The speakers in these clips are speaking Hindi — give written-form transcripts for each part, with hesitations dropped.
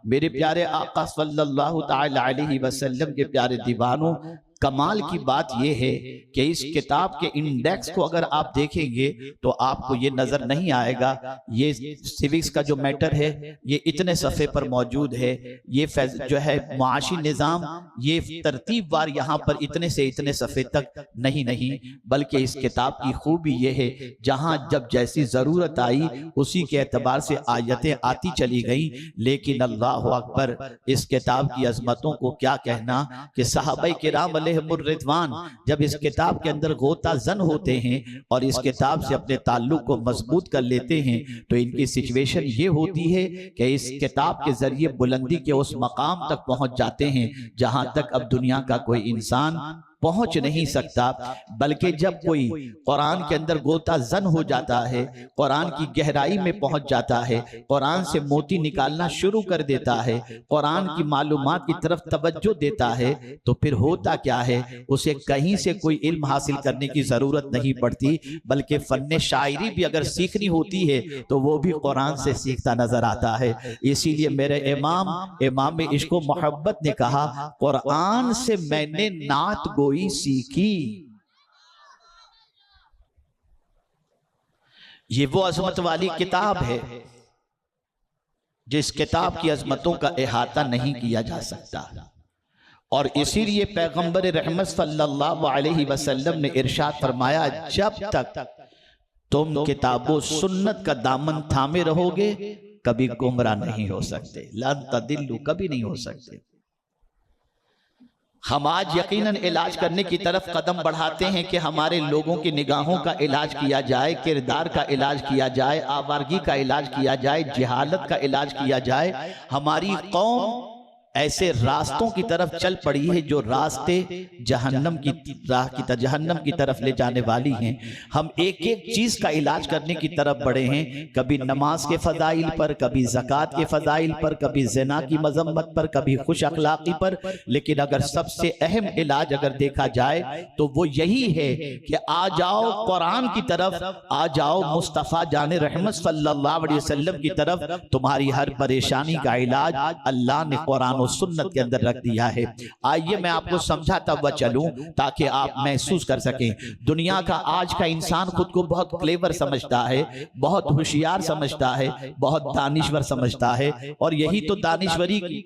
मेरे प्यारे आका सल्लल्लाहु ताला अलैहि वसल्लम के प्यारे दीवानों, कमाल की बात यह है कि इस किताब के इंडेक्स को अगर आप देखेंगे तो आपको ये नजर नहीं आएगा। ये सिविक्स का जो मैटर है ये इतने सफ़े पर मौजूद है, ये जो है मुआशी निज़ाम ये तरतीबवार यहाँ पर इतने से इतने सफ़े तक नहीं, बल्कि इस किताब की खूबी ये है जहाँ जब जैसी ज़रूरत आई उसी के एतबार से आयतें आती चली गई। लेकिन अल्लाह अकबर, इस किताब की अजमतों को क्या कहना कि सहाबाए किराम रिजवान जब इस किताब के अंदर गोता जन होते हैं और इस किताब से अपने ताल्लुक को मजबूत कर लेते हैं तो इनकी सिचुएशन ये होती है कि इस किताब के जरिए बुलंदी के उस मकाम तक पहुंच जाते हैं जहां तक अब दुनिया का कोई इंसान पहुंच नहीं सकता। बल्कि जब कोई कुरान के अंदर गोता जन हो जाता है, कुरान की गहराई में पहुंच जाता है, कुरान से मोती निकालना शुरू कर देता है, कुरान की मालूमात की तरफ तवज्जो देता है, तो फिर होता क्या है, उसे कहीं से कोई इल्म हासिल करने की जरूरत नहीं पड़ती, बल्कि फन्ने शायरी भी अगर सीखनी होती है तो वो भी कुरान से सीखता नजर आता है। इसीलिए मेरे इमाम इश्क व मोहब्बत ने कहा, कुरान से मैंने नात गोई सीखी। ये वो अजमत वाली किताब है जिस किताब की अजमतों का इहाता नहीं किया जा सकता। और इसीलिए पैगंबर रहमत सल्लल्लाहु अलैहि वसल्लम ने इरशाद फरमाया, जब तक तुम किताबो सुन्नत का दामन थामे रहोगे कभी गुमराह नहीं हो सकते, लन तदिल्लु, कभी नहीं हो सकते। हम आज यकीनन इलाज करने की तरफ कदम बढ़ाते हैं कि हमारे लोगों की निगाहों का इलाज किया जाए, किरदार का इलाज किया जाए, आवारगी का इलाज किया जाए, जहालत का इलाज किया जाए। हमारी कौम ऐसे रास्तों की तरफ चल पड़ी है जो रास्ते जहन्नम की राह की जहन्नम की तरफ ले जाने वाली हैं। हम एक एक चीज का इलाज करने की तरफ बढ़े हैं, कभी नमाज के फजाइल पर, कभी ज़कात के फजाइल पर, कभी ज़िना की मजम्मत पर, कभी खुश अखलाकी पर। लेकिन अगर सबसे अहम इलाज अगर देखा जाए तो वो यही है कि आ जाओ कुरान की तरफ, आ जाओ मुस्तफ़ा जाने रहमत सल्लल्लाहु अलैहि वसल्लम की तरफ। तुम्हारी हर परेशानी का इलाज अल्लाह ने कुरान और सुन्नत के अंदर रख दिया है। आइए मैं आपको समझाता हुआ चलूं ताकि आप महसूस कर सकें। दुनिया का आज का इंसान खुद को बहुत क्लेवर समझता है, बहुत होशियार समझता है, बहुत दानिश्वर समझता है, और यही तो दानिश्वरी की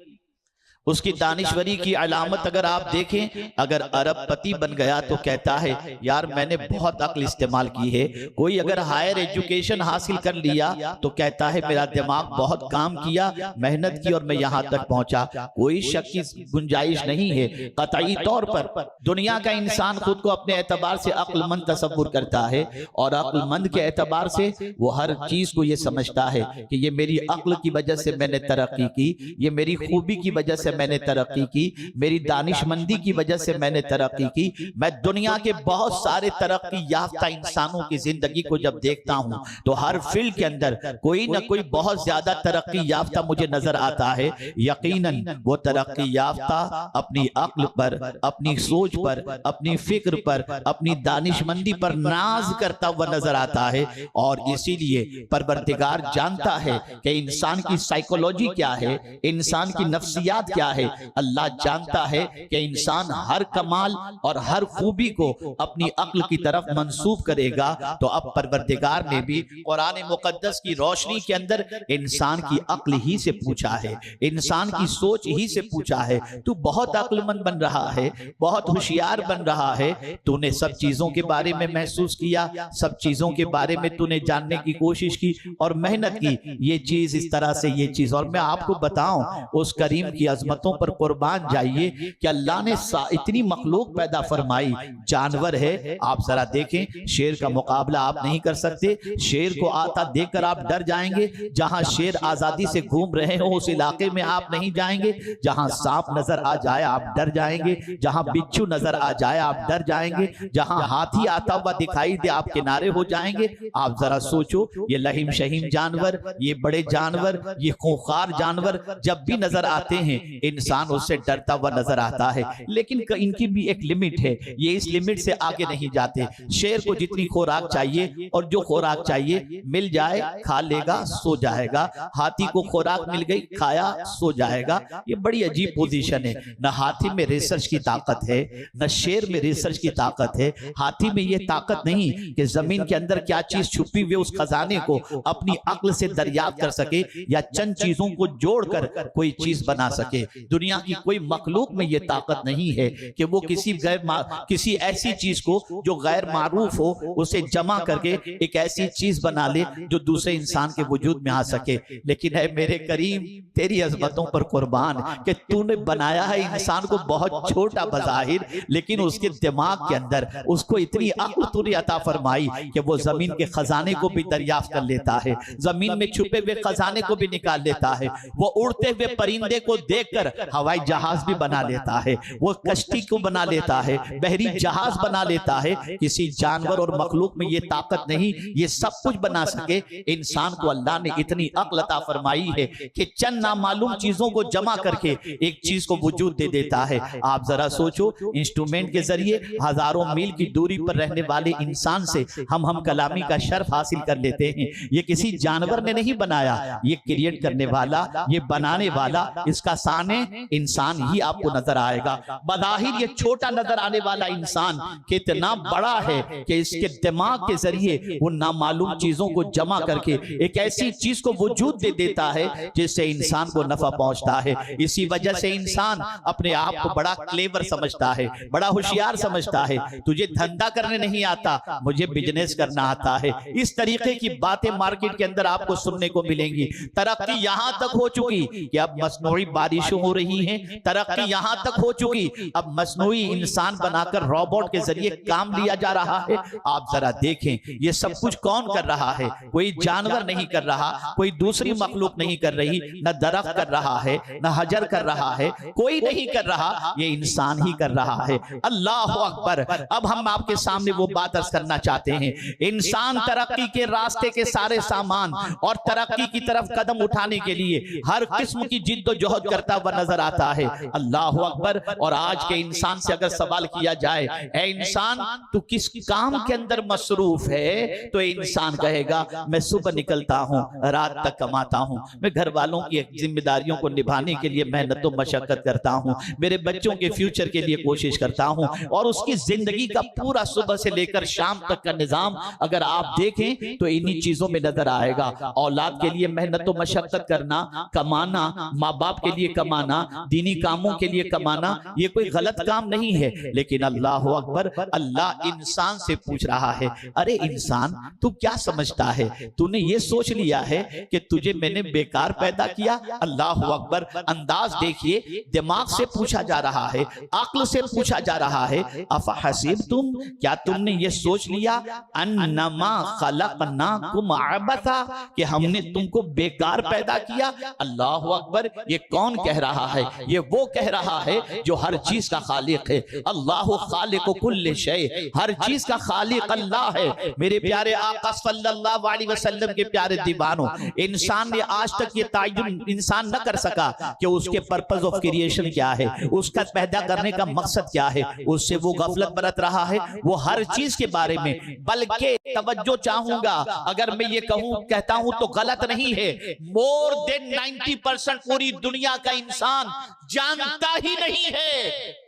उसकी दानिश्वरी की अलामत अगर आप देखें, अगर अरबपति बन गया तो कहता है यार मैंने बहुत अक्ल इस्तेमाल की है। कोई अगर हायर एजुकेशन हासिल कर लिया तो कहता है मेरा दिमाग बहुत काम किया, मेहनत की और मैं यहाँ तक पहुंचा। कोई शक की गुंजाइश नहीं है। कतई तौर पर दुनिया का इंसान खुद को अपने एतबार से अक्लमंद तसव्वुर करता है और अक्लमंद के एतबार से वो हर चीज को ये समझता है कि ये मेरी अक्ल की वजह से मैंने तरक्की की, ये मेरी खूबी की वजह से मैंने तरक्की की, मेरी दानिशमंदी की वजह से मैंने तरक्की की। मैं दुनिया के बहुत सारे तरक्की याफ्ता इंसानों की जिंदगी को जब देखता हूं तो हर फील्ड के अंदर कोई ना कोई बहुत ज्यादा तरक्की याफ्ता मुझे नजर आता है। यकीनन वो तरक्की याफ्ता अपनी अक्ल पर, अपनी सोच पर, अपनी फिक्र पर, अपनी दानिशमंदी पर नाज करता हुआ नजर आता है। और इसीलिए परवरदिगार जानता है कि इंसान की साइकोलॉजी क्या है, इंसान की नफ्सियात क्या है। अल्लाह जानता है कि इंसान हर कमाल और हर खूबी को अपनी अक्ल की तरफ मंसूब करेगा। तो अब परवरदिगार ने भी कुरान मुकद्दस की रोशनी के अंदर इंसान की अक्ल ही से पूछा है, इंसान की सोच ही से पूछा है, तू बहुत अक्लमंद बन रहा है, बहुत होशियार बन रहा है, तूने सब चीजों के बारे में महसूस किया, सब चीजों के बारे में तूने जानने की कोशिश की और मेहनत की, ये चीज इस तरह से ये चीज। और मैं आपको बताऊं उस करीम की अजमतों पर कुर्बान जाइए कि अल्लाह ने इतनी मखलूक पैदा फरमाई। जानवर है, आप जरा देखें, शेर का मुकाबला आप नहीं कर सकते। शेर को आता देखकर आप डर जाएंगे। जहां शेर आजादी से घूम रहे हो उस इलाके में आप नहीं जाएंगे। जहां सांप नजर आ जाए आप डर जाएंगे, जहां बिच्छू नजर आ जाए आप डर जाएंगे, जहां हाथी आता हुआ दिखाई दे आप किनारे हो जाएंगे। आप जरा सोचो, ये लहीम शहीम जानवर, ये बड़े जानवर, ये खूंखार जानवर जब भी नजर आते हैं इंसान उससे डरता हुआ नजर आता है, लेकिन इनकी भी एक लिमिट है, ये इस लिमिट से आगे नहीं जाते। शेर को जितनी खुराक चाहिए और जो खुराक चाहिए मिल जाए खा लेगा, सो जाएगा। हाथी को खुराक मिल गई, खाया, सो जाएगा। ये बड़ी अजीब पोजीशन है। न हाथी में रिसर्च की ताकत है, न शेर में रिसर्च की ताकत है। हाथी में ये ताकत नहीं कि जमीन के अंदर क्या चीज छुपी हुई उस खजाने को अपनी अक्ल से दरियाफ्त कर सके या चंद चीजों को जोड़कर कोई चीज बना सके। दुनिया की कोई मखलूक में ये ताकत नहीं है कि वो किसी ऐसी चीज को जो गैर मारूफ हो उसे जमा करके एक ऐसी चीज बना ले जो दूसरे इंसान के वजूद में आ सके। लेकिन है मेरे करीम, तेरी अज़मतों पर कुर्बान कि तूने बनाया है इंसान को बहुत छोटा बज़ाहिर, लेकिन उसके दिमाग के अंदर उसको इतनी अक्ल तूने अता फरमाई कि वो जमीन के खजाने को भी दरियाफ्त कर लेता है, जमीन में छुपे हुए खजाने को भी निकाल लेता है। वो उड़ते हुए परिंदे को देखकर हवाई जहाज भी बना लेता है, वो कश्ती को बना लेता है, बहरी जहाज बना लेता है। किसी जानवर और मखलूक में ये ताकत नहीं ये सब कुछ बना सके। इंसान को अल्लाह ने इतनी अक्ल अता फरमाई है कि चंद नामालूम चीजों को जमा करके एक चीज को वजूद दे देता है। आप जरा सोचो, इंस्ट्रूमेंट के जरिए हजारों मील की दूरी पर रहने वाले इंसान से हम कलामी का शर्फ हासिल कर लेते हैं। ये किसी जानवर ने नहीं बनाया, ये क्रिएट करने वाला, ये बनाने वाला, इसका साने इंसान ही आपको नजर आएगा। बज़ाहिर ये छोटा नजर आने वाला इंसान कितना बड़ा है कि इसके दिमाग के जरिए वो नामालूम चीजों को जमा करके एक ऐसी चीज को वजूद दे देता है जिससे इंसान को नफा पहुंचता है। इसी वजह से इंसान अपने आप को बड़ा क्लेवर समझता है, बड़ा होशियार समझता है। तुझे धंधा करने नहीं आता, मुझे बिजनेस करना आता है। इस तरीके की बातें मार्केट के अंदर आपको सुनने को मिलेंगी। तरक्की यहां तक हो चुकी कि अब मसनूई बारिशें हो रही हैं, तरक्की यहां तक हो चुकी अब मसनूई इंसान बनाकर रोबोट के जरिए काम लिया जा रहा है। आप जरा देखें ये सब कुछ कौन कर रहा है? कोई जानवर नहीं कर रहा, कोई दूसरी मखलूक नहीं कर रही, न दरख्त कर रहा है, न हजर कर रहा है, कोई नहीं कर रहा, ये इंसान ही कर रहा है। अल्लाह अकबर। अब हम आपके सामने वो बात अर्ज करना चाहते हैं, इंसान तरक्की के रास्ते के सारे सामान और तरक्की की तरफ कदम उठाने के लिए हर किस्म की जिद्दोजहद करता हुआ नजर आता है। अल्लाह अकबर। और आज के इंसान से अगर सवाल किया जाए, ऐ इंसान तू किस काम के अंदर मसरूफ है, तो इंसान कहेगा मैं सुबह निकलता हूँ, रात तक कमाता हूँ, मैं घर वालों की जिम्मेदारियों को निभाने के लिए मेहनत और मशक्कत करता हूँ, मेरे बच्चों के फ्यूचर के लिए कोशिश करता हूँ। और उसकी जिंदगी का पूरा सुबह से लेकर शाम तक का निजाम अगर आप देखें तो इन्हीं चीजों में नजर आएगा। औलाद के लिए मेहनत और मशक्कत करना, कमाना, माँ बाप के लिए कमाना, दीनी कामों के लिए कमाना, ये कोई गलत काम नहीं है। लेकिन अल्लाह अकबर, अल्लाह इंसान से पूछ रहा है, अरे इंसान तू क्या समझता है? तूने ये सोच लिया है कि तुझे मैंने बेकार पैदा किया? अल्लाह अकबर। अंदाज देखिए, दिमाग से पूछा जा रहा है, अक्ल से पूछा जा रहा है। अफहसीब तुम, क्या तुमने ये सोच लिया अन्नमा खलकनाकुम अबसा, कि हमने तुमको बेकार पैदा किया? अल्लाह अकबर। ये कौन कह रहा है? ये वो कह रहा है जो हर चीज का खालिक है। अल्लाह खालिक कुल्ल शै, हर चीज का खालिक अल्लाह है। मेरे प्यारे आका सल्लल्लाहु अलैहि वसल्लम के प्यारे दीवानों, इंसान ने आज तक ये तायुन इंसान न कर सका कि उसके पर्पस ऑफ क्रिएशन क्या है, उसका पैदा करने का मकसद क्या है। उससे वो गफलत बरत रहा है, वो हर चीज के बारे में। बल्कि तवज्जो चाहूंगा, अगर मैं ये कहता हूं तो गलत नहीं है, मोर देन 90% पूरी दुनिया का इंसान जानता ही नहीं है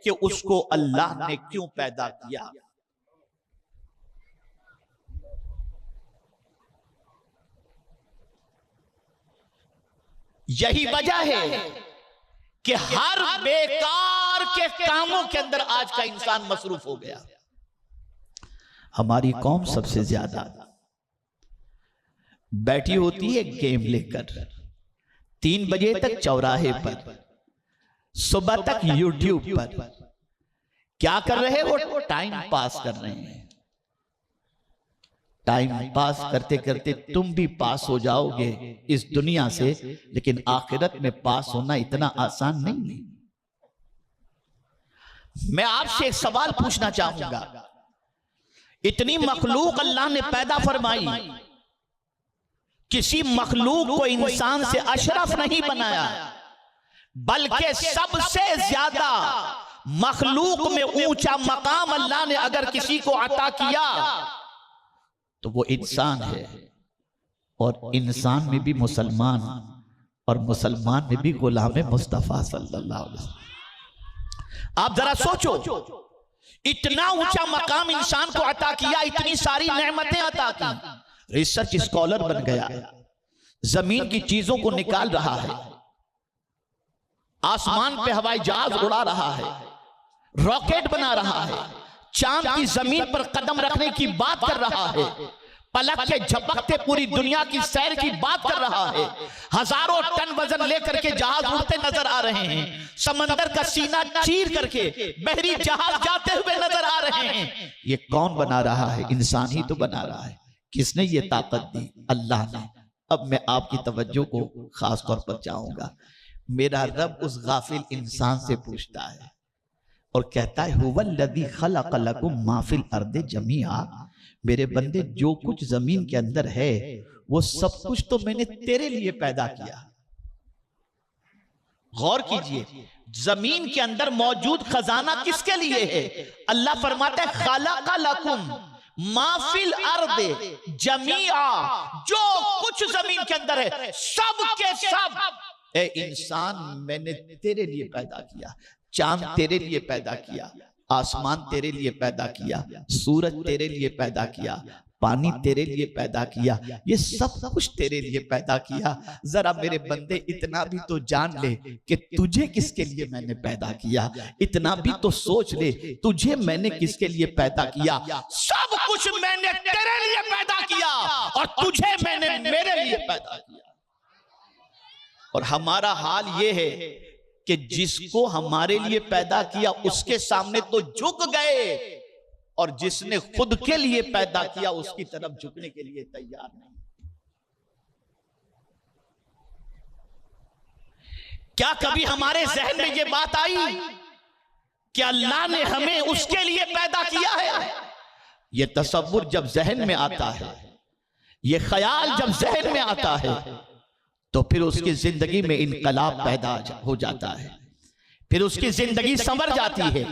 कि उसको अल्लाह ने क्यों पैदा किया। यही वजह है कि हर बेकार के कामों के अंदर आज का इंसान मसरूफ हो गया। हमारी कौम सबसे ज्यादा बैठी होती है गेम लेकर, 3 बजे तक चौराहे पर, सुबह तक यूट्यूब पर। क्या कर रहे हो? टाइम पास कर रहे हैं। टाइम पास करते करते तुम भी पास हो जाओगे इस दुनिया से, लेकिन आखिरत में पास होना इतना आसान नहीं है। मैं आपसे एक सवाल पूछना चाहूंगा, इतनी मखलूक अल्लाह ने पैदा फरमाई, किसी मखलूक को इंसान से अशरफ नहीं बनाया। बल्कि सबसे ज्यादा मखलूक में ऊंचा मकाम अल्लाह ने अगर किसी को अता किया तो वो इंसान है, और इंसान में भी मुसलमान, और मुसलमान में भी गुलाम मुस्तफा सल्लल्लाहु अलैहि वसल्लम। आप जरा सोचो, इतना ऊंचा मकाम इंसान को अता किया, इतनी सारी नेमतें अता की, रिसर्च स्कॉलर बन गया, जमीन की चीजों को निकाल रहा है, आसमान पे हवाई जहाज उड़ा रहा है, रॉकेट बना रहा है, चांद की जमीन पर कदम रखने की बात कर रहा है, पलक के झपकते पूरी दुनिया की सैर की बात कर रहा है, हजारों टन वजन लेकर के जहाज उड़ते नजर आ रहे हैं, समंदर का सीना चीर करके बहरी जहाज जाते हुए नजर आ रहे हैं। ये कौन बना रहा है? इंसान ही तो बना रहा है। किसने ये ताकत दी? अल्लाह ने। अब मैं आपकी तवज्जो को खास तौर पर चाहूंगा। मेरा रब उस गाफिल इंसान से पूछता है और कहता है, हुवल्लज़ी खलक़ लकुम मा फिल अर्दि जमीआ, मेरे बंदे जो कुछ जमीन के अंदर है वो सब कुछ तो मैंने तेरे लिए पैदा किया। गौर कीजिए, जमीन के अंदर मौजूद खजाना किसके लिए है? अल्लाह फरमाता है खलक़ लकुम मा फिल अर्दि जमीआ, जो कुछ जमीन के अंदर है सब के सब ए इंसान मैंने तेरे लिए पैदा किया। चांद तेरे लिए पैदा किया, आसमान तेरे लिए पैदा किया, सूरज तेरे लिए पैदा किया, पानी तेरे लिए पैदा किया, ये सब कुछ तेरे लिए पैदा किया। जरा मेरे बंदे इतना भी तो जान ले कि तुझे किसके लिए मैंने पैदा किया, इतना भी तो सोच ले तुझे मैंने किसके लिए पैदा किया। सब कुछ मैंने तेरे लिए पैदा किया और तुझे मैंने मेरे लिए पैदा किया। और हमारा हाल ये है कि जिसको हमारे लिए पैदा किया उसके सामने तो झुक गए, और जिसने खुद के लिए पैदा किया उसकी तरफ झुकने के लिए तैयार नहीं। क्या कभी हमारे जहन में यह बात आई कि अल्लाह ने हमें उसके लिए पैदा किया है? यह तसव्वुर जब जहन में आता है, यह ख्याल जब जहन में आता है, तो फिर उसकी जिंदगी में इनकलाब पैदा हो जाता है, फिर उसकी जिंदगी संवर जाती है,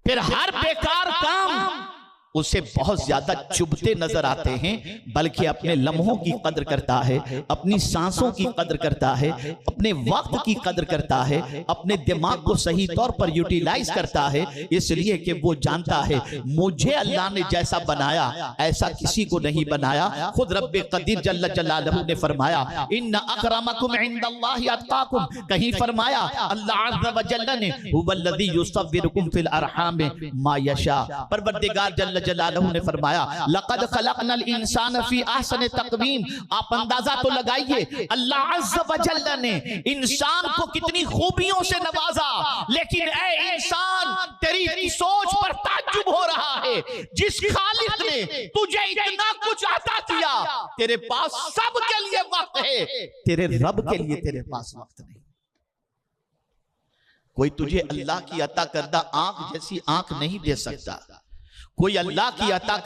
फिर हर बेकार काम उसे बहुत ज्यादा चुभते नजर आते हैं, बल्कि अपने लम्हों की कदर करता है, अपनी सांसों की कदर करता है, अपने वक्त की कदर करता है, अपने दिमाग को सही तौर पर यूटिलाइज करता है, इसलिए कि वो जानता है मुझे अल्लाह ने जैसा बनाया ऐसा किसी को नहीं बनाया। खुद रब्बे कदीर जल्ल जलालहू ने फरमाया, इन्ना अकरमकुम इंदल्लाहि अत्काकुम, कहीं फरमाया अल्लाह अज़्ज़ व जल्ल ने हुवल्लज़ी युसव्विरुकुम फिल अरहाम मा यशा, परवरदिगार जल्ल जलालहू ने फरमाया लक़द खलक़नल इंसान फी अहसनि तक़वीम। आप अंदाजा तो लगाइए अल्लाह अज़्ज़ व जल्ल ने इंसान को कितनी खूबियों से नवाजा, लेकिन ए इंसान तेरी सोच पर ताज्जुब हो रहा है, जिस खालिक ने तुझे इतना कुछ अता किया तेरे पास सब के लिए वक्त है, तेरे रब के लिए तेरे पास वक्त नहीं। कोई तुझे अल्लाह की अता करदा आंख जैसी आंख नहीं दे सकता, कोई अल्लाह की अता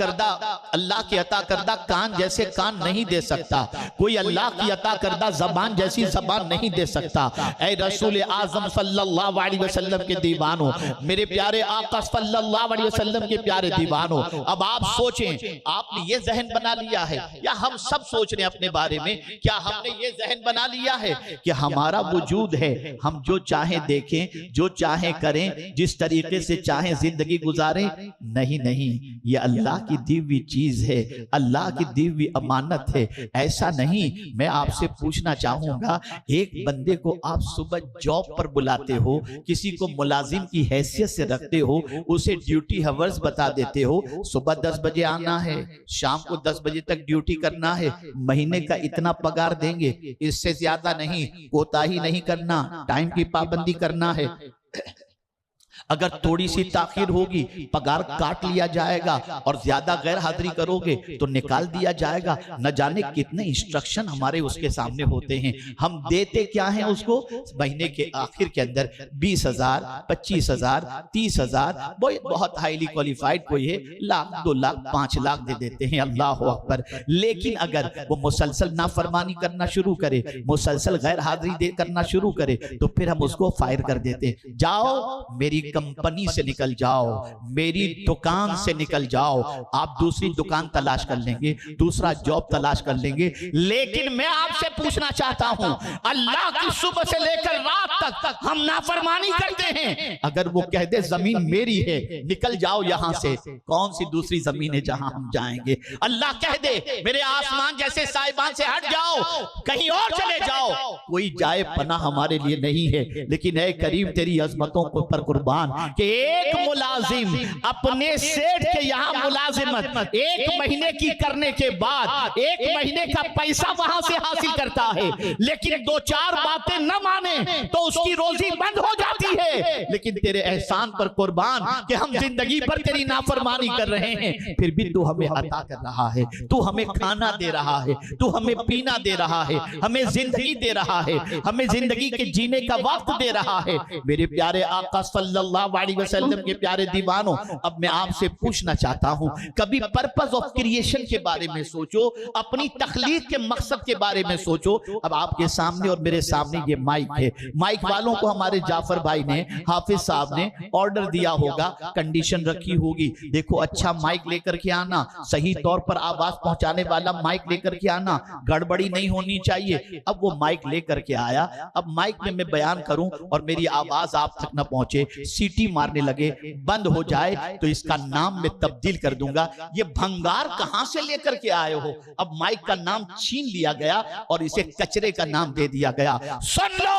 करदा कान जैसे कान नहीं दे सकता, कोई अल्लाह की अता करदा जबान जैसी जबान नहीं दे सकता। ऐ रसूल आज़म सल्लल्लाहु अलैहि वसल्लम के दीवानों, मेरे प्यारे आका सल्लल्लाहु अलैहि वसल्लम के प्यारे दीवानों, अब आप सोचें, आपने ये जहन बना लिया है या हम सब सोच रहे हैं अपने बारे में, क्या हमने ये जहन बना लिया है कि हमारा वजूद है, हम जो चाहें देखें, जो चाहें करें, जिस तरीके से चाहें जिंदगी गुजारें? नहीं नहीं, ये अल्लाह की दी हुई चीज है, अल्लाह की दी हुई अमानत है। ऐसा नहीं। मैं आपसे पूछना चाहूंगा, एक बंदे को आप सुबह जॉब पर बुलाते हो, किसी को मुलाजिम की हैसियत से रखते हो, उसे ड्यूटी हवर्स बता देते हो, सुबह 10 बजे आना है, शाम को 10 बजे तक ड्यूटी करना है, महीने का इतना पगार देंगे, इससे ज्यादा नहीं, कोताही नहीं करना, टाइम की पाबंदी करना है। अगर थोड़ी सी ताखीर होगी पगार काट लिया जाएगा, और ज्यादा गैर हाजिरी करोगे तो निकाल दिया जाएगा। न जाने कितने इंस्ट्रक्शन हमारे उसके सामने होते हैं। हम देते क्या हैं उसको? महीने के आखिर के अंदर 20,000, 25,000, 30,000, बहुत हाईली क्वालिफाइड कोई है 1 लाख, 2 लाख, 5 लाख दे देते हैं। अल्लाह अकबर। लेकिन अगर वो मुसलसल नाफरमानी करना शुरू करे, मुसलसल गैर हाजिरी करना शुरू करे, तो फिर हम उसको फायर कर देते। जाओ मेरी कंपनी से निकल जाओ, मेरी दुकान से निकल जाओ। आप दूसरी दुकान तलाश कर लेंगे, दूसरा जॉब तलाश कर लेंगे। लेकिन मैं आपसे पूछना चाहता हूं, अल्लाह की सुबह से लेकर रात तक हम नाफरमानी करते हैं। अगर वो कह दे जमीन मेरी है, निकल जाओ यहां से, कौन सी दूसरी जमीन है जहां हम जाएंगे? अल्लाह कह दे मेरे आसमान जैसे साहिबान से हट जाओ, कहीं और चले जाओ, कोई जाए पना हमारे लिए नहीं है। लेकिन ऐ करीम तेरी अजमतों को पर कुर्बान कि एक मुलाजिम अपने सेठ के यहाँ मुलाजिमत 1 महीने की करने के बाद 1 महीने का पैसा वहां से हासिल करता है, लेकिन 2-4 बातें न माने तो उसकी रोजी बंद हो जाती है। लेकिन तेरे एहसान पर कुर्बान कि हम जिंदगी भर तेरी नाफरमानी कर रहे हैं, फिर भी तू हमें अता कर रहा है, तू हमें खाना दे रहा है, तू हमें पीना दे रहा है, हमें जिंदगी दे रहा है, हमें जिंदगी के जीने का वक्त दे रहा है। मेरे प्यारे आका सल्लल्लाहु अलैहि वसल्लम के प्यारे दीवानों, अब मैं आपसे पूछना चाहता हूं, कभी पर्पस ऑफ क्रिएशन के बारे में सोचो, अपनी तख्लीक के मकसद के बारे में सोचो। अब आपके सामने और मेरे सामने ये माइक है, माइक वालों को हमारे जाफर भाई ने, हाफिज साहब ने ऑर्डर दिया होगा, कंडीशन रखी होगी, देखो अच्छा माइक लेकर के आना, सही तौर पर आवाज पहुंचाने वाला माइक लेकर के आना, गड़बड़ी नहीं होनी चाहिए। अब वो माइक लेकर के आया, अब माइक में मैं बयान करूं और मेरी आवाज आप तक न पहुंचे, सीटी मारने लगे, बंद हो जाए, तो इसका नाम मैं तब्दील कर दूंगा। ये भंगार कहां से लेकर के आए हो? अब माइक का नाम छीन लिया गया और इसे कचरे का नाम दे दिया गया। सुन लो,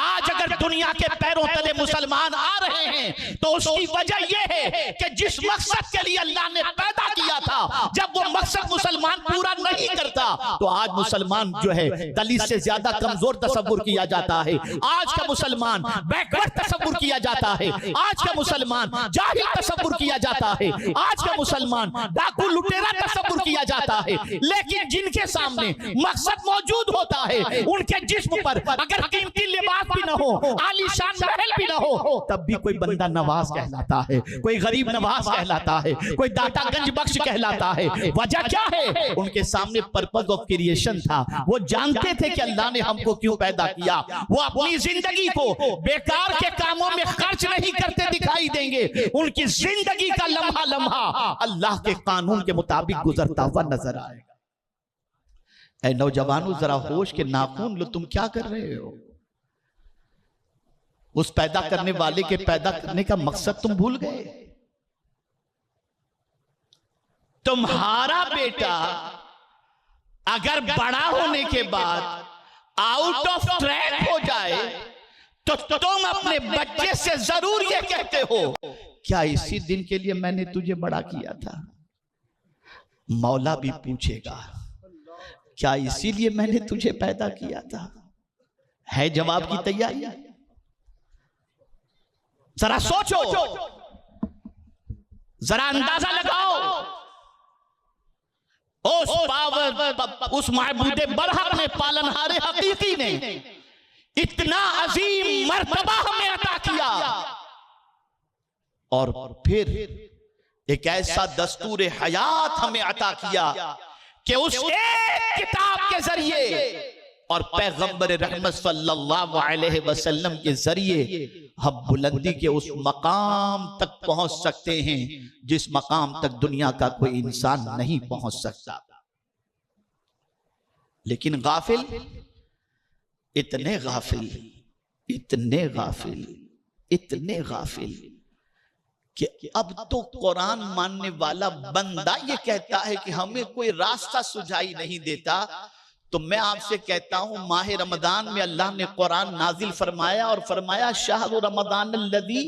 आज अगर दुनिया के पैरों तले मुसलमान आ रहे हैं तो उसकी वजह यह है कि जिस मकसद के लिए अल्लाह ने पैदा किया था, जब वो मकसद मुसलमान पूरा नहीं करता तो आज मुसलमान जो है दलित से ज्यादा कमजोर तस्वुर किया जाता है, आज का मुसलमान बैकवर्ड तस्वुर किया जाता है, आज का मुसलमान जाहिल तस्वुर किया जाता है, आज का मुसलमान डाकू लुटेरा तस्वुर किया जाता है। लेकिन जिनके सामने मकसद मौजूद होता है, उनके जिस्म पर अगर कीमती लिबास भी न हो, आलीशान महल भी न हो, तब भी कोई बंदा नवाज कहलाता है, कोई गरीब नवाज कहलाता है, कोई दातागंज बख्श कहलाता है। वजह क्या है? उनके सामने पर्पस ऑफ क्रिएशन था। वो जानते थे कि अल्लाह ने हमको क्यों पैदा किया। वो अपनी जिंदगी को बेकार के कामों में खर्च नहीं करते दिखाई देंगे, उनकी जिंदगी का लम्हा लम्हा अल्लाह के कानून के मुताबिक गुजरता हुआ नजर आएगा। ऐ नौजवानों, जरा होश के नाखून लो, तुम क्या कर रहे हो? उस पैदा करने वाले के पैदा करने का मकसद तुम भूल गए। तुम्हारा बेटा अगर बड़ा होने के बाद आउट ऑफ ट्रैक हो जाए तो तुम अपने बच्चे से जरूर ये कहते हो, क्या इसी दिन के लिए मैंने तुझे बड़ा किया था? मौला भी पूछेगा, क्या इसीलिए मैंने तुझे पैदा किया था? है जवाब की तैयारी? जरा सोचो, जरा अंदाजा लगाओ, उस माबूदे बरहक ने, पालनहारे हकीकी ने इतना अजीम मर्तबा हमें अता किया, और फिर एक ऐसा दस्तूर हयात हमें अता किया कि उस एक किताब के जरिए और पैगंबर रहमत सल्लल्लाहु अलैहि वसल्लम के जरिए हम बुलंदी के उस मकाम तक पहुंच सकते हैं जिस मकाम तक दुनिया का कोई इंसान नहीं पहुंच सकता। लेकिन गाफिल, इतने गाफिल, इतने गाफिल, इतने गाफिल कि अब तो कुरान मानने वाला बंदा ये कहता है कि हमें कोई रास्ता सुझाई नहीं देता। तो मैं आपसे कहता हूं, माह रमजान में अल्लाह ने कुरान नाजिल फरमाया और फरमाया शाहरु रमजान अल्लज़ी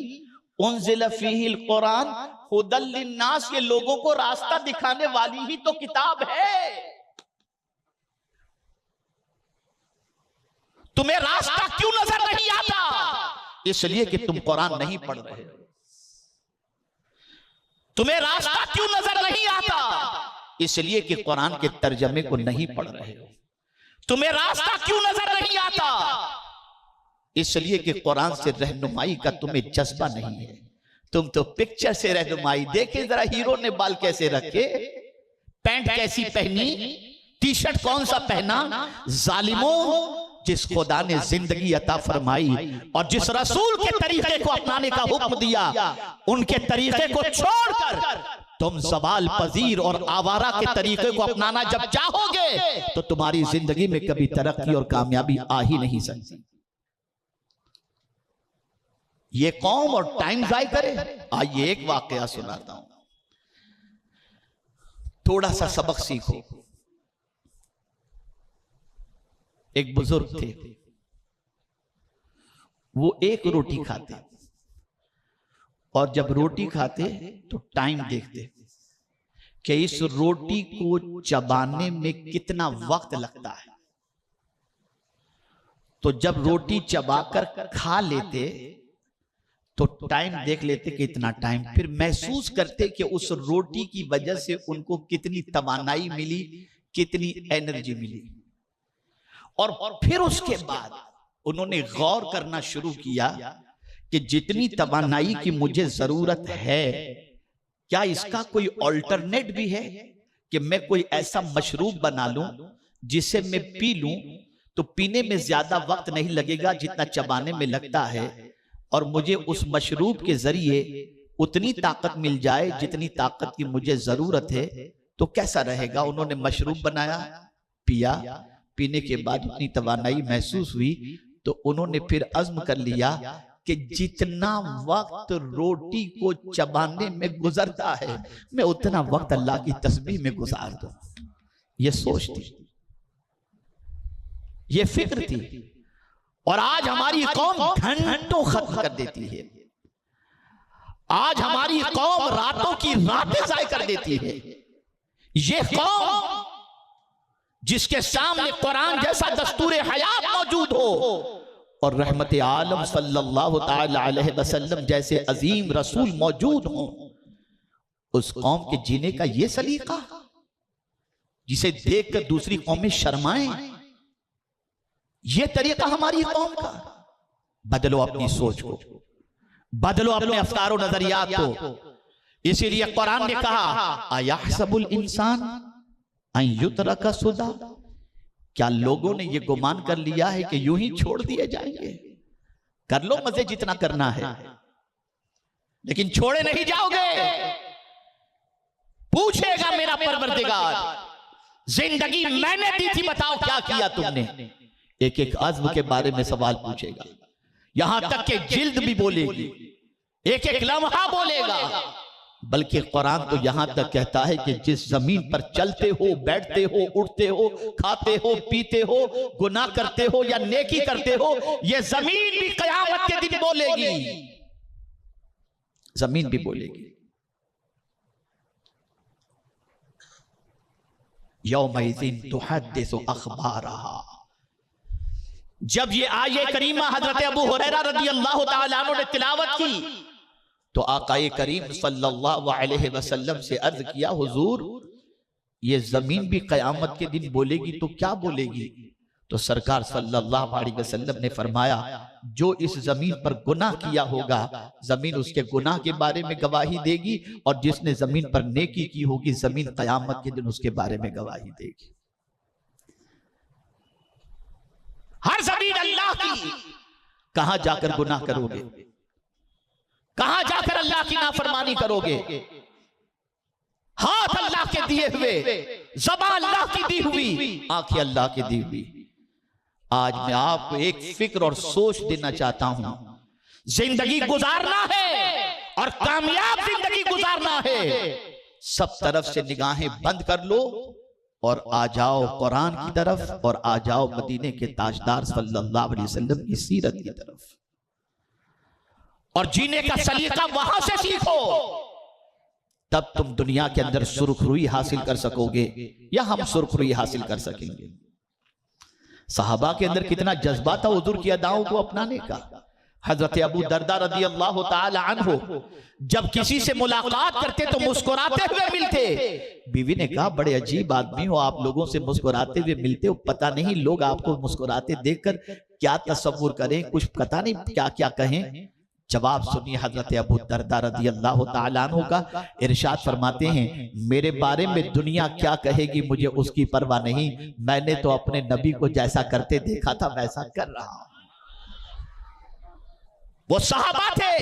उन्ज़िला फ़ीहिल कुरान हुदल लिन्नास, ये लोगों को रास्ता दिखाने वाली ही तो किताब है। तुम्हें रास्ता क्यों नजर नहीं आता? इसलिए कि तुम कुरान नहीं पढ़ रहे हो। तुम्हें रास्ता क्यों नजर नहीं आता? इसलिए कि कुरान के तर्जमे को नहीं पढ़ रहे हो। तुम्हें रास्ता क्यों नजर नहीं आता? इसलिए कि कुरान से रहनुमाई का तुम्हें जज्बा नहीं है। तुम तो पिक्चर से रहनुमाई। देखे जरा हीरो ने बाल कैसे रखे, पैंट कैसी पहनी, टी शर्ट कौन सा पहना। जालिमों, जिस खुदा ने जिंदगी अता फरमाई और जिस रसूल के तरीके को अपनाने का हुक्म दिया, उनके तरीके को छोड़कर तुम सवाल पजीर और आवारा के तरीके को अपनाना जब चाहोगे तो तुम्हारी जिंदगी में कभी तरक्की और कामयाबी आ ही नहीं सकती। ये कौम और टाइम जाय करे। आइए एक वाकया सुनाता हूं, थोड़ा सा सबक सीखो। एक बुजुर्ग थे, वो एक रोटी खाते और जब रोटी खाते तो टाइम देखते कि इस रोटी को चबाने में कितना वक्त लगता है। तो जब रोटी चबाकर खा लेते तो टाइम देख लेते कि इतना टाइम, फिर महसूस करते कि उस रोटी की वजह से उनको कितनी तवानाई मिली, कितनी एनर्जी मिली। और फिर उसके बाद उन्होंने गौर करना शुरू किया कि जितनी तवानाई की मुझे जरूरत है, क्या इसका कोई ऑल्टरनेट भी है कि मैं कोई ऐसा मशरूब बना लूं जिसे मैं पी लूं तो पीने में ज्यादा वक्त नहीं लगेगा जितना चबाने में लगता है, और मुझे उस मशरूब के जरिए उतनी ताकत मिल जाए जितनी ताकत की मुझे जरूरत है, तो कैसा रहेगा। उन्होंने मशरूब बनाया, पिया, पीने के बाद उतनी तवानाई महसूस हुई तो उन्होंने फिर अज़्म कर लिया कि जितना वक्त रोटी को चबाने में गुजरता है मैं उतना वक्त अल्लाह की तस्बीह में गुजार दूं। ये सोच थी, ये फिक्र थी। और आज हमारी कौम घंटों खत्म कर देती है। आज हमारी कौम रातों की रातें ज़ाय कर देती है। ये कौम जिसके सामने कुरान जैसा दस्तूर हयात मौजूद हो और रहमत आलम सल्लल्लाहु ताला अलैहि वसल्लम जैसे अजीम रसूल मौजूद हो, उस कौम के जीने का ये सलीका जिसे देखकर दूसरी कौमें शर्माएं, ये तरीका हमारी कौम का। बदलो अपनी सोच को, बदलो अपने अफकार और नजरियात को। इसीलिए कुरान ने कहा, अयहसबुल इंसान अन युतरका सुदा, क्या लोगों ने ये गुमान कर लिया है कि यूं ही छोड़ दिए जाएंगे। कर लो मजे जितना करना है, लेकिन छोड़े नहीं जाओगे। पूछेगा मेरा परवरदिगार, जिंदगी मैंने दी थी, बताओ क्या किया तुमने। एक एक अज़्म के बारे में सवाल पूछेगा, यहां तक कि जिल्द भी बोलेगी, एक एक लम्हा बोलेगा। बल्कि कुरान तो यहां तक कहता है कि जिस जमीन पर चलते हो, बैठते हो, उठते हो, खाते हो, पीते हो, गुनाह करते हो या नेकी करते हो, यह जमीन भी क़यामत के दिन बोलेगी। जमीन भी बोलेगी। यौमइज़िन तुहद्दिसु अख़बारहा। जब ये आये करीमा हजरत अबू हुरैरा रज़ियल्लाहु ताला अन्हु ने तिलावत की तो आकाए करीम सल्लल्लाहु अलैहि वसल्लम से अर्ज किया, हुजूर ये जमीन भी क़यामत के दिन बोलेगी तो क्या बोलेगी। तो सरकार सल्लल्लाहु अलैहि वसल्लम ने फरमाया, जो इस जमीन पर गुनाह किया होगा जमीन उसके गुनाह के बारे में गवाही देगी, और जिसने जमीन पर नेकी की होगी जमीन क़यामत के दिन उसके बारे में गवाही देगी। हर जमीन अल्लाह की, कहां जाकर गुनाह करोगे, कहां जाकर अल्लाह की नाफरमानी करोगे। हाथ अल्लाह के दिए हुए, ज़बान अल्लाह की दी हुई, आंखें अल्लाह की दी हुई। आज मैं आपको एक फिक्र और सोच देना चाहता हूं, जिंदगी गुजारना है और कामयाब जिंदगी गुजारना है। सब तरफ से निगाहें बंद कर लो और आ जाओ कुरान की तरफ, और आ जाओ मदीने के ताजदार सल्लल्लाहु अलैहि वसल्लम की सीरत की तरफ, और जीने का सलीका वहां से सीखो। तब तुम दुनिया के अंदर सुरखरुई हासिल कर सकोगे, या हम सुरखरुई हासिल कर सकेंगे। सहाबा के अंदर कितना जज्बा था हुजूर की अदाओं को अपनाने का। हजरत अबू दरदा रदी अल्लाह ताला अन्हु जब किसी से मुलाकात करते तो मुस्कुराते हुए मिलते। बीवी ने कहा, बड़े अजीब आदमी हो, आप लोगों से मुस्कुराते हुए मिलते हो, पता नहीं लोग आपको मुस्कुराते देखकर क्या तसव्वुर करें, कुछ पता नहीं क्या क्या कहें। जवाब सुनिए हजरत अबू दरदा रदी अल्लाह ताला अन्हु का। इरशाद फरमाते हैं, मेरे बारे में दुनिया क्या कहेगी मुझे उसकी परवाह नहीं, मैंने तो अपने नबी को जैसा करते देखा था वैसा कर रहा हूं। वो सहाबा थे,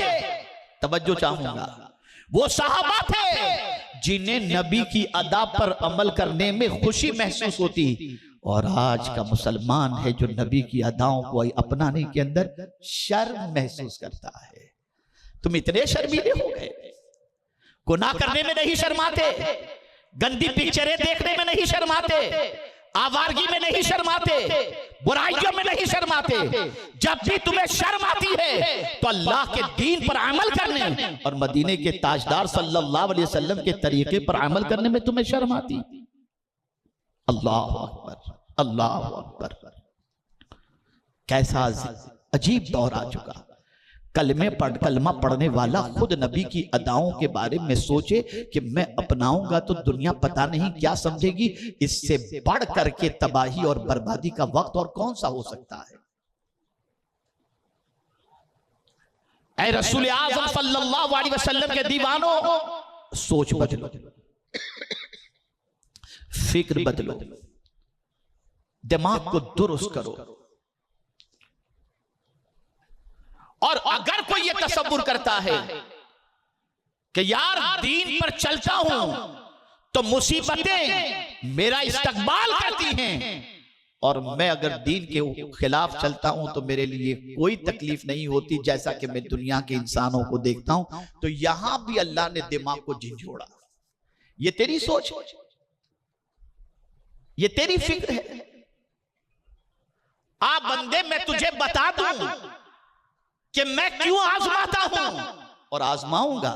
तवज्जो चाहूंगा, वो सहाबा थे जिन्हें नबी की अदा पर अमल करने में खुशी महसूस होती। और आज का मुसलमान है जो नबी की अदाओं को अपनाने के अंदर शर्म महसूस करता है। तुम इतने शर्मीले हो गए, गुनाह करने में नहीं शर्माते, गंदी पिक्चरें देखने में नहीं शर्माते, आवारगी में नहीं शर्माते, बुराइयों में नहीं शर्माते। जब भी तुम्हें शर्म आती है तो अल्लाह के दीन पर अमल करने और मदीने के ताजदार सल्लल्लाहु अलैहि वसल्लम के तरीके पर अमल करने में तुम्हें शर्म आती। अल्लाह अकबर, अल्लाह अकबर। कैसा अजीब दौर आ चुका। कलमा पढ़ने वाला खुद नबी की अदाओं के बारे में सोचे कि मैं अपनाऊंगा तो दुनिया पता नहीं क्या समझेगी। इससे बढ़ करके तबाही और बर्बादी का वक्त और कौन सा हो सकता है। ऐ रसूल आज़म सल्लल्लाहु अलैहि वसल्लम के दीवानों, सोच बदलो, फिक्र बदलो, दिमाग को दुरुस्त करो। और अगर कोई ये तसव्वुर करता है कि यार दीन पर चलता हूं तो मुसीबतें मेरा इस्तकबाल करती हैं, और मैं अगर दीन के खिलाफ चलता हूं तो मेरे लिए कोई तकलीफ नहीं होती, जैसा कि मैं दुनिया के इंसानों को देखता हूं, तो यहां भी अल्लाह ने दिमाग को झिझोड़ा। ये तेरी सोच है, ये तेरी फिक्र है। आ बंदे, मैं तुझे बता दूं कि मैं क्यों आजमाता हूं और आजमाऊंगा।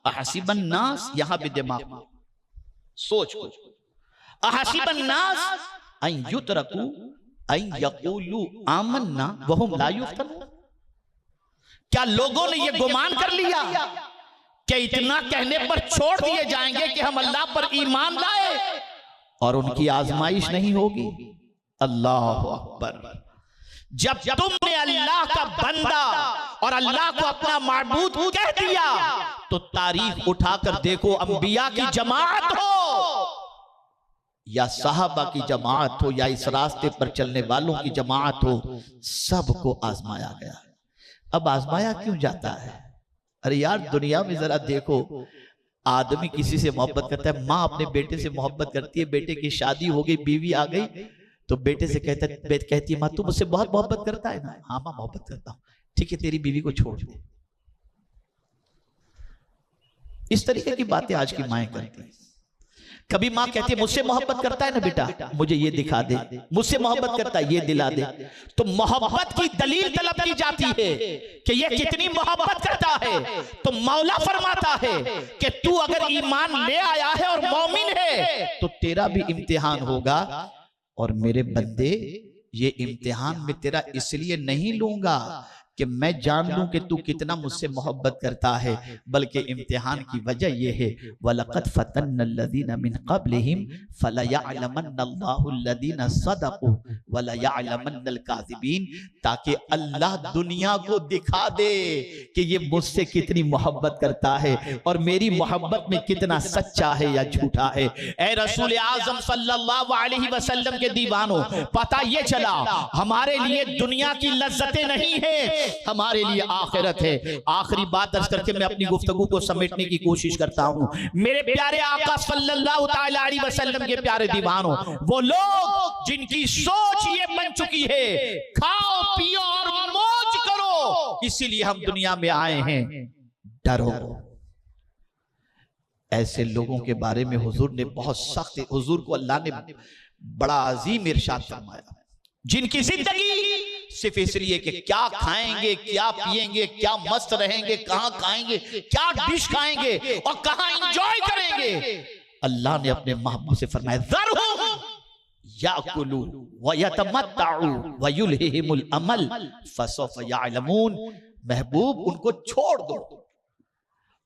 अहसीबन नास, यहां भी दिमाग सोच को, अहसीबन नास अन युतरकू अन यकूलू आमन्ना वहुम ला युफ्तनून। क्या लोगों ने यह गुमान कर लिया कि इतना कहने पर छोड़ दिए जाएंगे कि हम अल्लाह पर ईमान लाए और उनकी आजमाइश नहीं होगी। अल्लाह अकबर। जब तुमने अल्लाह का बंदा और अल्लाह को अपना माबूद कह दिया तो तारीख उठाकर देखो, अंबिया की जमात हो या सहाबा की जमात हो या इस रास्ते पर चलने वालों की जमात हो, सबको आजमाया गया। अब आजमाया क्यों जाता है? अरे यार, दुनिया में जरा देखो, आदमी किसी से मोहब्बत करता है, माँ अपने बेटे से मोहब्बत करती है, बेटे की शादी हो गई, बीवी आ गई तो बेटे से कहती है, माँ तू मुझसे बहुत मोहब्बत करता है ना? हाँ माँ मोहब्बत करता हूं। ठीक है, तेरी बीवी को छोड़ दे। इस तरीके की बातें आज की माएं करती हैं। कभी माँ कहती है, मुझसे मोहब्बत करता है ना बेटा, मुझे ये दिखा दे, मुझसे मोहब्बत करता है ये दिला दे। तो मोहब्बत की दलील तलब की जाती है कि ये कितनी मोहब्बत करता है। तो मौला फरमाता है कि तू अगर ईमान ले आया है और मोमिन है तो तेरा भी इम्तिहान होगा। और मेरे बंदे, ये इम्तिहान में तेरा इसलिए नहीं लूंगा कि मैं जान लूं कि तू कितना मुझसे मोहब्बत करता है, बल्कि इम्तिहान की वजह यह है, वलक़द फ़तन्नल्लज़ीना मिन क़ब्लिहिम फ़लयअलमन्नल्लाहुल्लज़ीना सदक़ू वलयअलमन्नल काज़िबीन, ताकि अल्लाह दुनिया को दिखा दे कि ये मुझसे कितनी मोहब्बत करता है और मेरी मोहब्बत में कितना सच्चा है या झूठा है। ऐ रसूल आज़म सल्लल्लाहु अलैहि वसल्लम के दीवानों, पता ये चला हमारे लिए दुनिया की लज्जतें नहीं है, हमारे लिए आखिरत है। आखिरी बात दर्ज करके मैं अपनी गुफ्तगू को समेटने की कोशिश करता हूं। मेरे प्यारे आका सल्लल्लाहु ताला अलैहि वसल्लम के प्यारे दीवानों, वो लोग जिनकी सोच ये बन चुकी है, खाओ पियो और मौज करो, इसीलिए हम दुनिया में आए हैं, डरो। ऐसे लोगों के बारे में हुजूर ने बहुत सख्त, हुजूर को अल्लाह ने बड़ा अजीम इरशाद फरमाया, जिनकी जिंदगी सिर्फ इसलिए कि क्या खाएंगे, क्या पिएंगे, क्या मस्त रहेंगे, कहां खाएंगे, क्या डिश खाएंगे और कहां एंजॉय करेंगे। अल्लाह ने अपने महबूब से फरमाया, ज़रहुम याकुलू व यतमत्तउ व युल्हिहिमुल अमल फसौफ यअलमून। महबूब उनको छोड़ दो।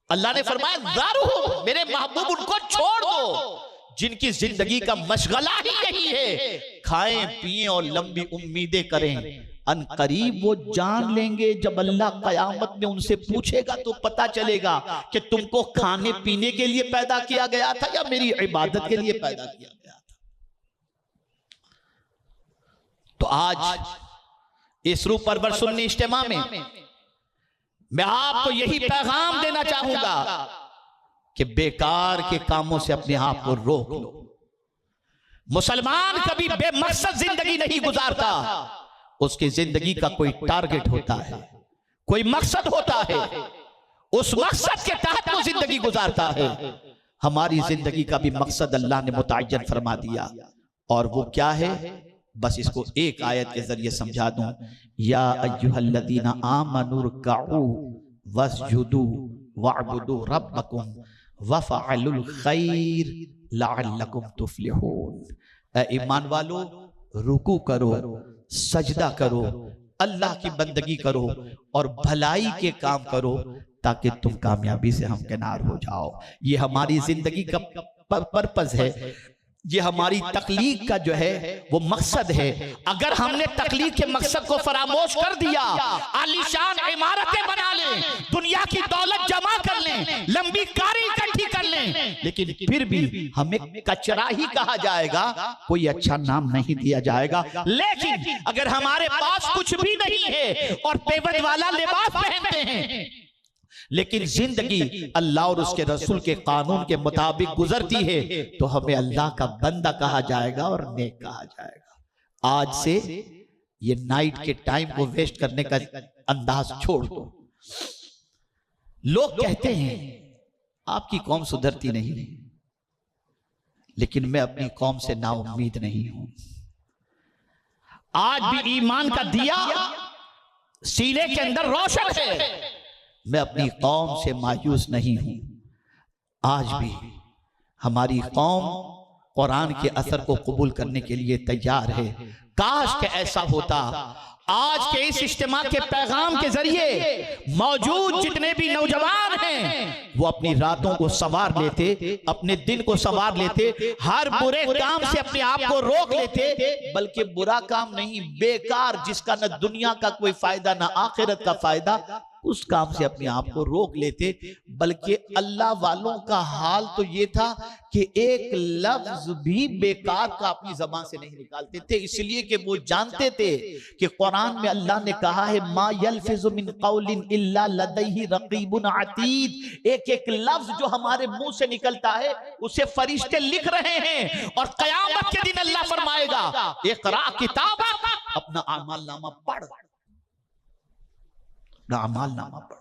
अल्लाह ने फरमाया ज़ारुहुम, मेरे महबूब उनको छोड़ दो जिनकी जिंदगी का मशगला ही यही है, खाएं पिएं और लंबी उम्मीदें करें। अन करीब वो जान लेंगे, जब अल्लाह कयामत में उनसे पूछेगा तो पता चलेगा कि तुमको खाने पीने के लिए पैदा किया गया था या मेरी इबादत के लिए पैदा किया गया था। तो आज इस रूह परवर सुन्नी इज्तिमा में मैं आपको यही पैगाम देना चाहूंगा कि बेकार के कामों से अपने आप को रोक लो। मुसलमान कभी बेमकसद जिंदगी नहीं गुजारता, उसकी जिंदगी का कोई टारगेट होता है, कोई मकसद होता है, उस मकसद के तहत वो जिंदगी गुजारता है। हमारी जिंदगी का भी मकसद अल्लाह ने मुतअय्यन फरमा दिया, और वो क्या है, बस इसको एक आयत के जरिए समझा दूं। या अय्युहल्लज़ीना आमनुरकऊ वस्जुदू वअबुदू रब्बकुम वफ़अलुल खैर लअल्लकुम तुफ्लिहून। ए ईमान वालो, रुकू करो, सजदा करो, अल्लाह की बंदगी करो और भलाई के काम करो ताकि तुम कामयाबी से हमकिनार हो जाओ। ये हमारी जिंदगी का पर्पस है, ये हमारी तकलीफ का जो है वो मकसद है। अगर हमने तकलीफ के मकसद को फरामोश कर दिया, आलीशान इमारतें बना लें, दुनिया की दौलत जमा कर लें, लंबी कारी इकट्ठी कर लें, लेकिन फिर भी हमें कचरा ही कहा जाएगा, कोई अच्छा नाम नहीं दिया जाएगा। लेकिन अगर हमारे पास कुछ भी नहीं है और पेवंद वाला लिबास पहनते हैं, लेकिन जिंदगी अल्लाह और उसके रसूल के कानून के मुताबिक गुजरती है, तो हमें अल्लाह का बंदा कहा जाएगा और नेक कहा जाएगा। आज से ये नाइट के टाइम को वेस्ट करने का अंदाज छोड़ दो। लोग कहते हैं आपकी कौम सुधरती नहीं, लेकिन मैं अपनी कौम से नाउम्मीद नहीं हूं। आज भी ईमान का दिया सीने के अंदर रोशन है, मैं अपनी कौम से मायूस नहीं हूं। आज भी हमारी कौम कुरान के असर को कबूल करने के लिए तैयार है। काश के ऐसा होता। आज के इस इज्तिमा के पैगाम के जरिए मौजूद जितने भी नौजवान हैं वो अपनी रातों को संवार लेते, अपने दिन को संवार लेते, हर बुरे काम से अपने आप को रोक लेते। बल्कि बुरा काम नहीं, बेकार जिसका न दुनिया का कोई फायदा न आखिरत का फायदा, उस काम से अपने आप को रोक लेते। बल्कि अल्लाह वालों का हाल तो ये था कि एक लफ्ज भी बेकार का अपनी जबान से नहीं निकालते थे, इसलिए कि वो जानते थे कि कुरान में अल्लाह ने कहा है मा यल्फिज़ु मिन क़ौलिन इल्ला लदैहि रक़ीबुन अतीद। एक एक लफ्ज जो हमारे मुंह से निकलता है उसे फरिश्ते लिख रहे हैं, और क़यामत के दिन अल्लाह फरमाएगा इक़रा किताबक, अपना अमाल नामा पढ़, अमाल नामा पढ़।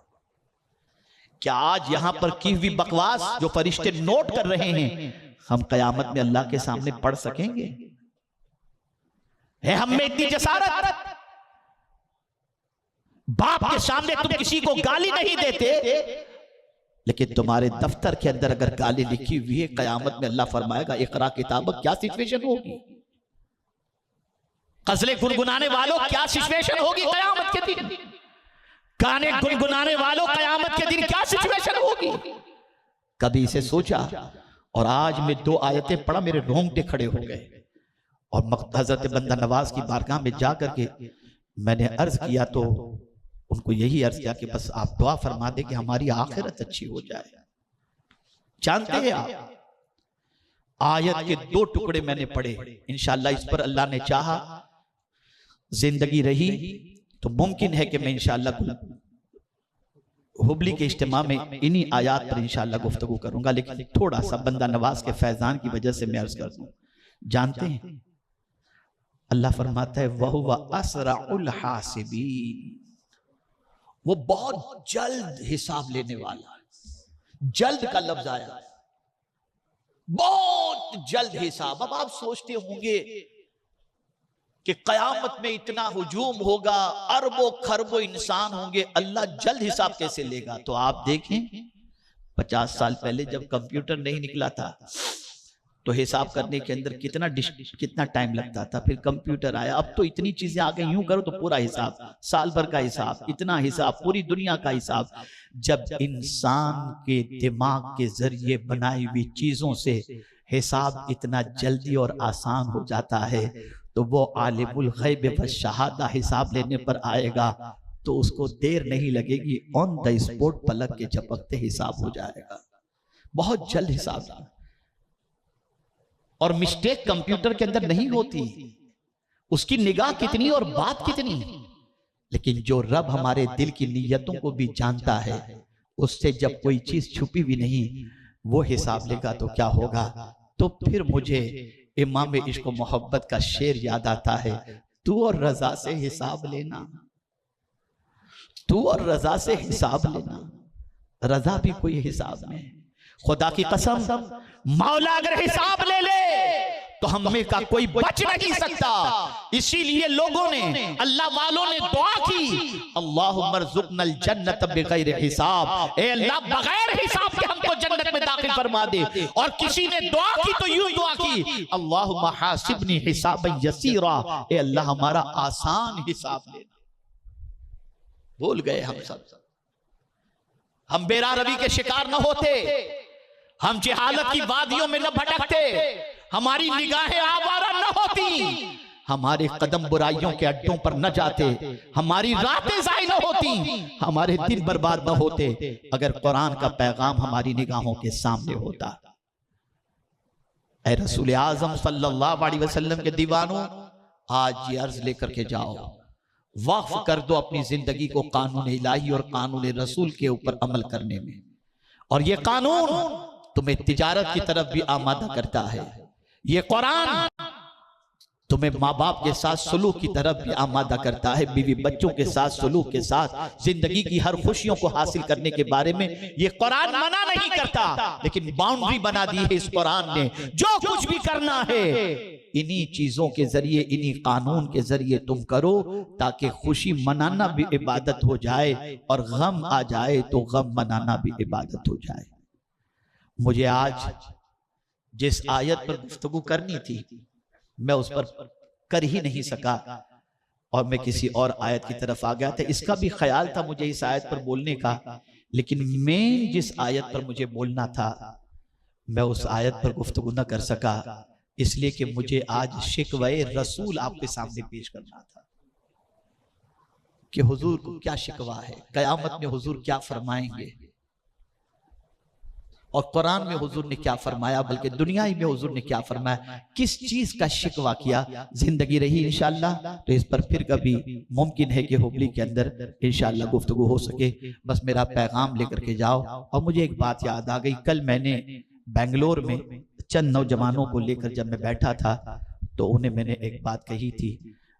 क्या आज यहां पर की हुई बकवास जो फरिश्ते नोट कर रहे हैं हम कयामत में अल्लाह के सामने पढ़ सकेंगे? है हम में इतनी जसारत? बाप के सामने तुम किसी को गाली नहीं देते, लेकिन तुम्हारे दफ्तर के अंदर अगर गाली लिखी हुई है, कयामत में अल्लाह फरमाएगा इक़रा किताबक। क्या सिचुएशन होगी? गज़लें गुनगुनाने वालों क्या सिचुएशन होगी कयामत के दिन? गाने गुनगुनाने वालों कयामत के दिन क्या सिचुएशन होगी? कभी इसे सोचा? और आज मैं 2 आयतें पढ़ा, मेरे रोंगटे खड़े हो गए। और हजरत बंदा नवाज की बारगाह में जाकर के मैंने अर्ज किया, तो उनको यही अर्ज किया कि बस आप दुआ फरमा दे कि हमारी आखिरत अच्छी हो जाए। जानते हैं आप, आयत के 2 टुकड़े मैंने पढ़े। इंशाअल्लाह इस पर अल्लाह ने चाहा, जिंदगी रही तो मुमकिन है कि मैं इंशाअल्लाह हुबली के इज्तिमा में इन्हीं आयात पर इंशाअल्लाह गुफ्तगू करूंगा। लेकिन थोड़ा सा बंदा नवाज के फैजान की वजह से मैं अर्ज कर दूं। जानते हैं अल्लाह फरमाता है वहुवा असराउल हासिबीन, वो बहुत जल्द हिसाब लेने वाला है। जल्द का लफ्ज आया, बहुत जल्द हिसाब। अब आप सोचते होंगे कि कयामत में इतना हुजूम होगा, अरबों खरबों इंसान होंगे, अल्लाह जल्द हिसाब कैसे लेगा? तो आप देखें 50 साल पहले जब कंप्यूटर नहीं निकला था, तो हिसाब करने के अंदर कितना टाइम लगता था। फिर कंप्यूटर आया, अब तो इतनी चीजें आ गई, यूं करो तो पूरा हिसाब, साल भर का हिसाब, इतना हिसाब, पूरी दुनिया का हिसाब। जब इंसान के दिमाग के जरिए बनाई हुई चीजों से हिसाब इतना जल्दी और आसान हो जाता है, तो वो आलिमुल गैब व शहादा हिसाब लेने पर आएगा तो उसको देर नहीं लगेगी, ऑन द स्पॉट पलक के झपकते हिसाब हो जाएगा, बहुत जल्द हिसाब। और मिस्टेक कंप्यूटर के अंदर नहीं होती, उसकी निगाह कितनी और बात कितनी। लेकिन जो रब हमारे दिल की नीयतों को भी जानता है, उससे जब कोई चीज छुपी भी नहीं वो हिसाब लेगा तो क्या होगा। तो फिर मुझे इमाम इश्क व मोहब्बत का शेर याद आता है, तू और रजा से हिसाब लेना, तू और रजा से हिसाब लेना। रजा भी कोई हिसाब में, खुदा की कसम मौला अगर हिसाब ले ले तो हमें का कोई बच नहीं सकता। इसीलिए लोगों ने, अल्लाह वालों ने दुआ की, अल्लाहुम्मरज़ुक़नल जन्नत बिग़ैर हिसाब, ए अल्लाह बगैर हिसाब के हमको जन्नत में दाखिल फरमा दे। और किसी ने दुआ की तो यूं दुआ की, अल्लाहुम्मा हासिबनी हिसाबन यसीरा, ए अल्लाह हमारा आसान हिसाब ले। भूल गए हम सब, हम बेरा रवि के शिकार न होते, हम जहालत की वादियों में न भटकते, हमारी निगाहें आवारा न होती, हमारे कदम बुराइयों के अड्डों पर न जाते, हमारी रातें ज़ाय न होती, हमारे दिन बर्बाद न होते अगर कुरान का पैगाम हमारी निगाहों के सामने होता। ऐ रसूल आज़म सल्लल्लाहु अलैहि वसल्लम के दीवानों, आज ये अर्ज लेकर के जाओ, वक्फ कर दो अपनी जिंदगी को कानून इलाही और कानून रसूल के ऊपर अमल करने में। और ये कानून तुम्हें तिजारत की तरफ भी आमादा करता है, ये कुरान तुम्हें माँ बाप के साथ सलूक की तरफ भी आमादा करता है, बीवी बच्चों के साथ सलूक के साथ जिंदगी की हर खुशियों को हासिल करने के बारे में ये कुरान मना नहीं करता, लेकिन बाउंड्री बना दी है इस कुरान ने। जो कुछ भी करना है इन्हीं चीजों के जरिए, इन्हीं कानून के जरिए तुम करो, ताकि खुशी मनाना भी इबादत हो जाए और गम आ जाए तो गम मनाना भी इबादत हो जाए। मुझे आज जिस आयत पर गुफ्तगू करनी थी मैं उस पर कर ही नहीं सका और मैं किसी और आयत की तरफ आ गया था। इसका भी ख्याल था मुझे इस आयत पर बोलने का, लेकिन मेन जिस आयत पर मुझे बोलना था मैं उस आयत पर गुफ्तगू न कर सका, इसलिए कि मुझे आज शिकवे रसूल आपके सामने पेश करना था कि हुजूर को क्या शिकवा है, कयामत में हुजूर क्या फरमाएंगे और कुरान में हुजूर ने क्या फरमाया, बल्कि दुनिया में हुजूर ने क्या फरमाया, किस चीज का शिकवा किया। जिंदगी रही इंशाअल्लाह तो इस पर फिर कभी मुमकिन है कि हुबली के अंदर इंशाअल्लाह गुफ्तगू हो सके। बस मेरा पैगाम लेकर के जाओ। और मुझे एक बात याद आ गई, कल मैंने बेंगलोर में चंद नौजवानों को लेकर जब मैं बैठा था तो उन्हें मैंने एक बात कही थी।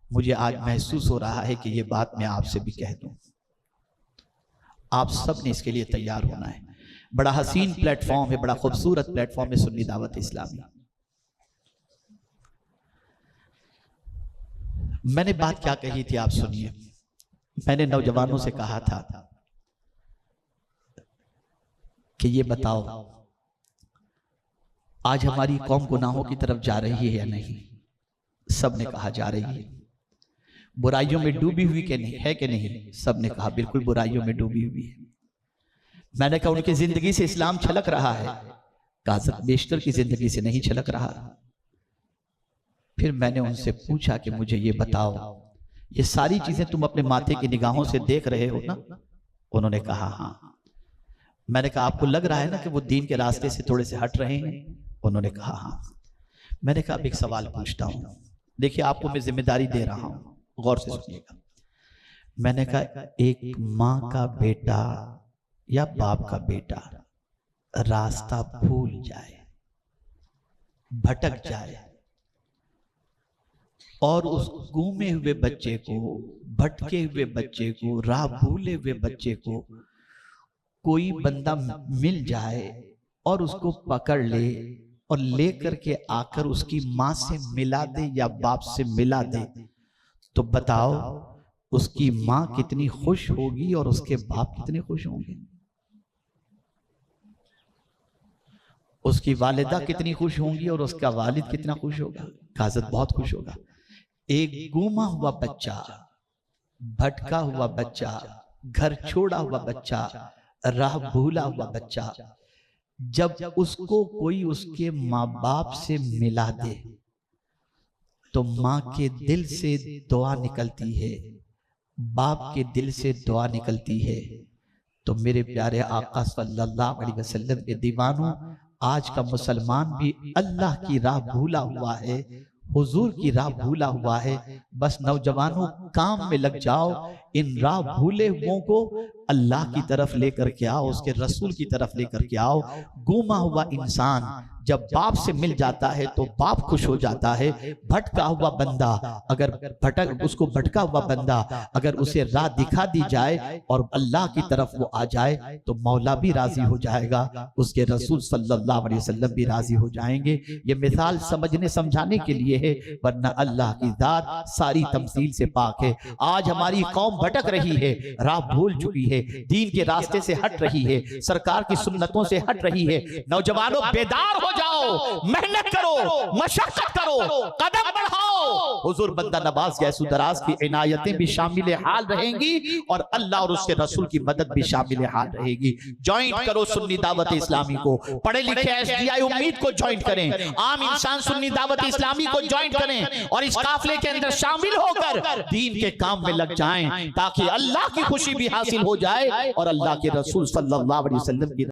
मुझे आज महसूस हो रहा है कि ये बात मैं आपसे भी कह दूं, आप सब ने इसके लिए तैयार होना है। बड़ा हसीन प्लेटफॉर्म है, बड़ा खूबसूरत प्लेटफॉर्म है सुन्नी दावत इस्लामी। मैंने बात क्या कही थी आप सुनिए। मैंने नौजवानों से कहा था कि ये बताओ आज हमारी कौम गुनाहों की तरफ जा रही है या नहीं। सब ने कहा जा रही है। बुराइयों में डूबी हुई के नहीं है कि नहीं, सब ने कहा बिल्कुल बुराइयों में डूबी हुई है। मैंने कहा उनकी जिंदगी से इस्लाम छलक रहा है, कहा बेशतर की जिंदगी से नहीं छलक रहा। फिर मैंने उनसे पूछा कि मुझे ये बताओ, ये सारी चीजें तुम अपने माथे की निगाहों से देख रहे हो ना। उन्होंने कहा हाँ। मैंने कहा आपको लग रहा है ना कि वो दीन के रास्ते से थोड़े से हट रहे हैं। उन्होंने कहा हाँ। मैंने कहा अब एक सवाल पूछता हूं, देखिए आपको मैं जिम्मेदारी दे रहा हूं, गौर से सुनिएगा। मैंने कहा एक माँ का बेटा या बाप का बेटा रास्ता भूल जाए, भटक जाए और उस गुमे हुए बच्चे को, भटके हुए बच्चे को, राह भूले हुए बच्चे को कोई बंदा मिल जाए और उसको पकड़ ले और लेकर के आकर उसकी माँ से मिला दे या बाप से मिला दे, तो बताओ उसकी माँ कितनी खुश होगी और उसके बाप कितने खुश होंगे। उसकी वालिदा कितनी खुश होंगी और उसका वालिद कितना खुश होगा। काज़त बहुत खुश होगा। एक गुमा हुआ बच्चा, भटका हुआ बच्चा, घर छोड़ा हुआ बच्चा, राह भूला हुआ बच्चा, जब उसको कोई उसके माँ बाप से मिला दे तो माँ के दिल से दुआ निकलती है, बाप के दिल से दुआ निकलती है। तो मेरे प्यारे आका सल्लल्लाहु अलैहि वसल्लम के दीवानों, आज का मुसलमान भी अल्लाह की राह भूला हुआ है, हुजूर की राह भूला हुआ है। बस नौजवानों काम में लग जाओ, इन राह भूले हुओं को अल्लाह की तरफ लेकर के आओ, उसके रसूल की तरफ लेकर के आओ। गुमा हुआ इंसान जब बाप से मिल जाता है तो बाप खुश हो जाता है। भटका हुआ बंदा अगर उसको भटका हुआ बंदा अगर उसे राह दिखा दी जाए और अल्लाह की तरफ वो आ जाए तो मौला भी राजी हो जाएगा, उसके रसूल सल्लल्लाहु अलैहि वसल्लम भी राजी हो जाएंगे। ये मिसाल समझने समझाने के लिए है, वरना अल्लाह की जात सारी तमसील से पाक है। आज हमारी कौम भटक रही है, राह भूल चुकी है, दीन के रास्ते से हट रही है, सरकार की सुन्नतों से हट रही है। नौजवानों बेदार हो जाओ, मेहनत करो, मशक्कत करो, कदम बढ़ाओ। हुजूर बंदा नवाज गैसू दराज की इनायतें भी शामिल हाल रहेंगी और अल्लाह और उसके रसूल की मदद भी शामिल हाल रहेगी। ज्वाइंट करो सुन्नी दावत इस्लामी को, पढ़े लिखे एसडीआई उम्मीद को ज्वाइंट करें, आम इंसान सुन्नी दावत इस्लामी को ज्वाइंट करें और इस काफिले के अंदर शामिल होकर दीन के काम में लग जाएं, ताकि अल्लाह की खुशी भी हासिल हो जाए और अल्लाह के रसूल सल्लल्लाहु अलैहि वसल्लम की